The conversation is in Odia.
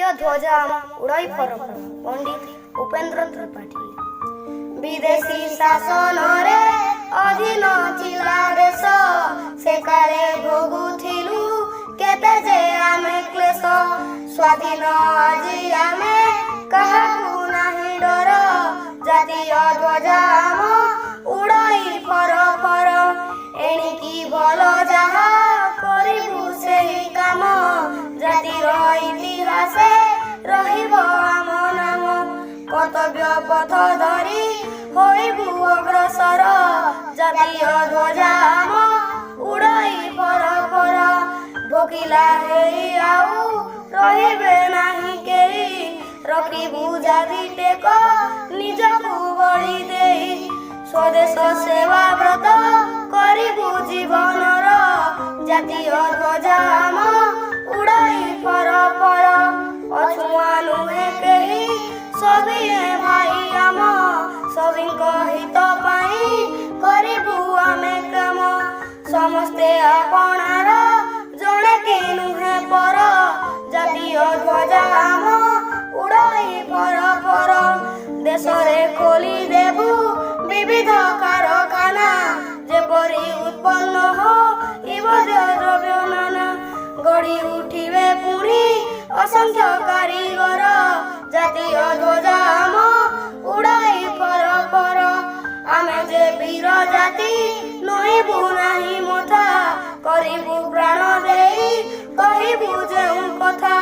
ଜାତୀୟ ଧ୍ୱଜା ଉଡ଼ାଇ ଫରକ ପଣ୍ଡିତ ଉପେନ୍ଦ୍ର ତ୍ରିପାଠୀ। ବିଦେଶୀ ଶାସନରେ ଅଧୀନ ଥିଲା ଦେଶ, ସେ କାଳେ ଭୋଗୁଥିଲୁ କେତେ ଯେ ଆମେ କ୍ଲେଶ। ସ୍ୱାଧୀନ ଆଜି ଆମେ କାହାକୁ ନାହିଁ ଡର, ଜାତୀୟ ଧ୍ୱଜା ଆମ ଉଡ଼ାଇ ଫର ଫର। ଏଣିକି ଭଲ ଯାହା କରିବୁ ସେହି କାମ, ଜାତିର ଇତିହାସେ ରହିବ ଆମ ନାମ। କର୍ତ୍ତବ୍ୟ ପଥ ଧରି ହୋଇବୁ ଅଗ୍ରସର, ଜାତୀୟ ଧ୍ୱଜା ଆମ ଉଡ଼ାଇ ଫର ଫର। ଭୋକିଲା ହେଇ ଆଉ ରହିବେ ନାହିଁ କେହି, ରଖିବୁ ଜାତିଟେକ ନିଜକୁ ବଳି ଦେଇ। ସ୍ୱଦେଶ ସେବା ବ୍ରତ କରିବୁ ଜୀବନର, ଜାତୀୟ ଧ୍ୱଜା ଆମ ଉଡ଼ାଇ ଫର ଫର। ଅଛୁଆଁ ନୁହେଁ କେହି ସଭିଏ ଭାଇ ଆମ, ସଭିଙ୍କ ହିତ ପାଇଁ କରିବୁ ଆମେ କାମ। ସମସ୍ତେ ଆପଣାର ଜଣେ କି ନୁହେଁ ପର, ଜାତୀୟ ଧ୍ୱଜା ଆମ ଉଡ଼ାଇ ଫର ଫର। ଦେଶରେ ଖୋଲି ଦେବୁ ବିବିଧ କାରଖାନା, ଯେପରି ଉତ୍ପନ୍ନ ହୋଇବ ଦ୍ରବ୍ୟ ନାନା। ଗଢ଼ି ଉଠିବେ ପୁଣି ଅସଂଖ୍ୟ କାରିଗର, ଜାତୀୟ ଧ୍ୱଜା ଆମ ଉଡ଼ାଇ ଫର ଫର। ଆମେ ଯେ ବୀର ଜାତି ନଇବୁ ନାହିଁ ମଥା, କରିବୁ ପ୍ରାଣ ଦେଇ କହିବୁ ଯେଉଁ କଥା।